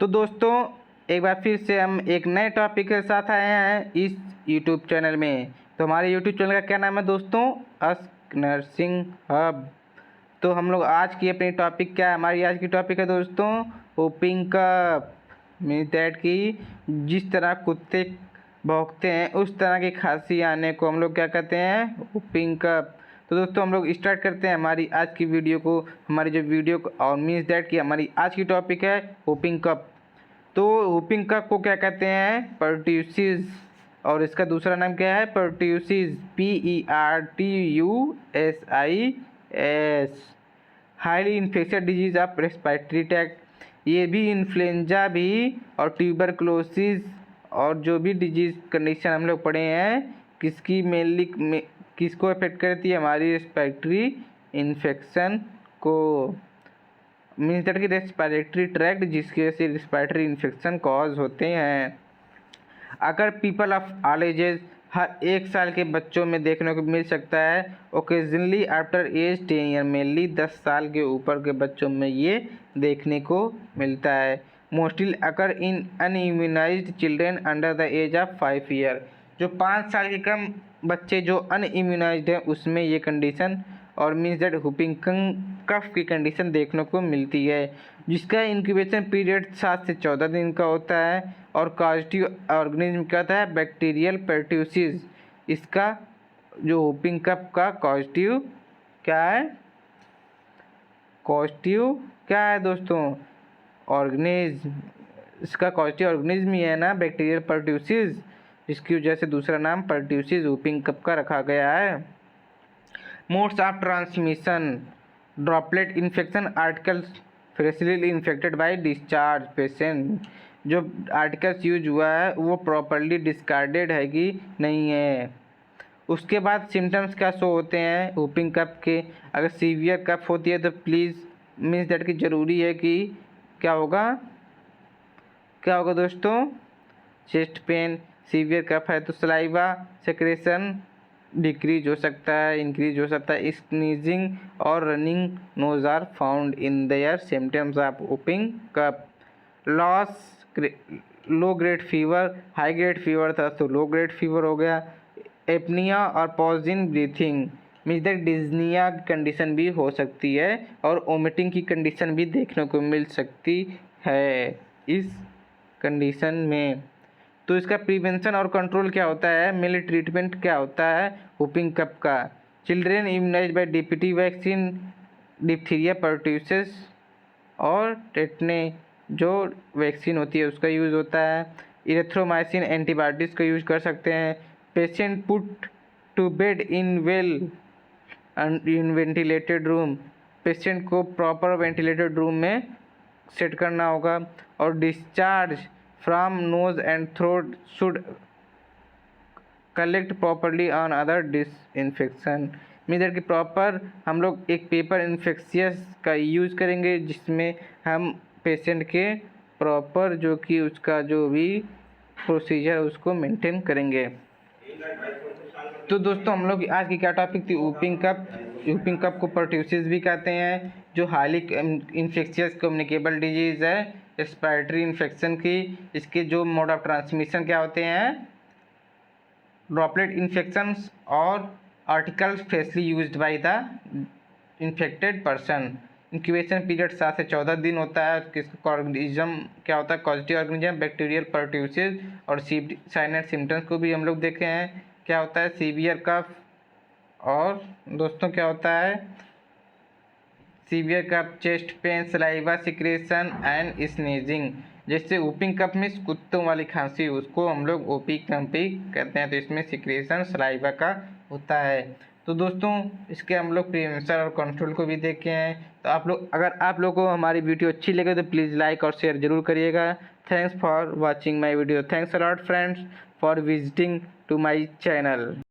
तो दोस्तों एक बार फिर से हम एक नए टॉपिक के साथ आए हैं इस यूट्यूब चैनल में। तो हमारे यूट्यूब चैनल का क्या नाम है दोस्तों? Ask nursing hub. तो हम लोग आज की अपनी टॉपिक क्या है? हमारी आज की टॉपिक है दोस्तों वूपिंग कफ। मीन्स दैट कि जिस तरह कुत्ते भौंकते हैं उस तरह की खांसी आने को हम लोग क्या कहते हैं? Whooping cough. तो दोस्तों हम लोग स्टार्ट करते हैं हमारी आज की वीडियो को। हमारी जो वीडियो और मीन्स दैट कि हमारी आज की टॉपिक है वूपिंग कफ। तो वूपिंग कफ को क्या कहते हैं? पर्ट्यूसिस। और इसका दूसरा नाम क्या है? Pertussis, PERTUSIS। Highly infectious disease of respiratory tract. ये भी इन्फ्लुएंजा भी और ट्यूबरक्लोसिस और जो भी डिजीज कंडीशन हम लोग पढ़े हैं किसकी मेनली किसको अफेक्ट करती है? हमारी रेस्पिरेटरी इन्फेक्शन को। मीन्स दैट कि रेस्पिरेटरी ट्रैक्ट जिसकी वजह से रेस्पिरेटरी इन्फेक्शन कॉज होते हैं। अगर पीपल ऑफ ऑल एजेस, हर 1 साल के बच्चों में देखने को मिल सकता है। Occasionally after age 10 year, mainly 10 साल के ऊपर के बच्चों में ये देखने को मिलता है। Mostly occur in unimmunized children under the age of 5 year. जो 5 साल के कम बच्चे जो अनइम्यूनाइज्ड हैं उसमें ये कंडीशन और मीन्स दैट वूपिंग कफ की कंडीशन देखने को मिलती है, जिसका इंक्यूबेशन पीरियड 7 से 14 दिन का होता है। और कॉजेटिव ऑर्गेनिज्म क्या होता है? Bacterial pertussis. इसका जो वूपिंग कफ का कॉजेटिव क्या है? कॉजेटिव क्या है दोस्तों? ऑर्गेनिज्म। इसका कॉजेटिव ऑर्गेनिज्म ही है ना बैक्टीरियल पर्ट्यूसिस, जिसकी वजह से दूसरा नाम पर्ट्यूसिस वूपिंग कफ का रखा गया है। Modes of transmission, droplet infection, articles freshly infected by discharge patient. जो आर्टिकल्स यूज हुआ है वो प्रॉपरली डिस्कार्डेड है कि नहीं है। उसके बाद सिम्टम्स क्या शो होते हैं वूपिंग कफ के? अगर सीवियर कफ होती है तो प्लीज़ मीन्स दैट कि ज़रूरी है कि क्या होगा दोस्तों? Chest pain. सीवियर कफ है तो सलाइवा सेक्रेशन डिक्रीज हो सकता है, इंक्रीज हो सकता है। स्नीजिंग और running nose are found in their symptoms of whooping cough. Loss, low grade fever, high grade fever था तो लो ग्रेड फीवर हो गया। एपनिया और pause in breathing, means that dyspnoea की कंडीशन भी हो सकती है और वोमिटिंग की कंडीशन भी देखने को मिल सकती है इस कंडीशन में। तो इसका प्रिवेंशन और कंट्रोल क्या होता है? मेनली ट्रीटमेंट क्या होता है वूपिंग कफ का? Children immunised by DPT vaccine, diphtheria pertussis और टेटने जो वैक्सीन होती है उसका यूज़ होता है। इरेथ्रोमाइसिन एंटीबायोटिक्स का यूज़ कर सकते हैं। Patient put to bed in well in ventilated room, patient को प्रॉपर वेंटिलेटेड रूम में सेट करना होगा। और discharge from nose and throat should collect properly on other disinfection. Means कि प्रॉपर हम लोग एक पेपर इन्फेक्शियस का यूज़ करेंगे जिसमें हम पेशेंट के प्रॉपर जो कि उसका जो भी प्रोसीजर उसको मेंटेन करेंगे। तो दोस्तों हम लोग आज की क्या टॉपिक थी? Whooping cough. वूपिंग कफ को पर्ट्यूसिस भी कहते हैं, जो हाईली इन्फेक्शियस कम्युनिकेबल डिजीज़ है रेस्पिरेटरी इन्फेक्शन की। इसके जो मोड ऑफ ट्रांसमिशन क्या होते हैं? ड्रॉपलेट इन्फेक्शंस और articles freshly used by the infected person. Incubation period 7 से 14 दिन होता है। किसका ऑर्गेनिज्म क्या होता है? Causative organism bacterial pertussis. और साइन एंड सिम्टम्स को भी हम लोग देखे हैं। क्या होता है? सीवियर कफ और दोस्तों क्या होता है? Severe cough, chest pain, saliva secretion and sneezing. जैसे वूपिंग कफ में कुत्तों वाली खांसी उसको हम लोग ओपी कम्पी कहते हैं, तो इसमें सिक्रेशन सलाइवा का होता है। तो दोस्तों इसके हम लोग प्रिवेंशन और कंट्रोल को भी देखे हैं। तो आप लोग अगर आप लोगों को हमारी वीडियो अच्छी लगे तो प्लीज़ लाइक और शेयर जरूर करिएगा। Thanks for watching my video. Thanks a lot friends for visiting to my channel.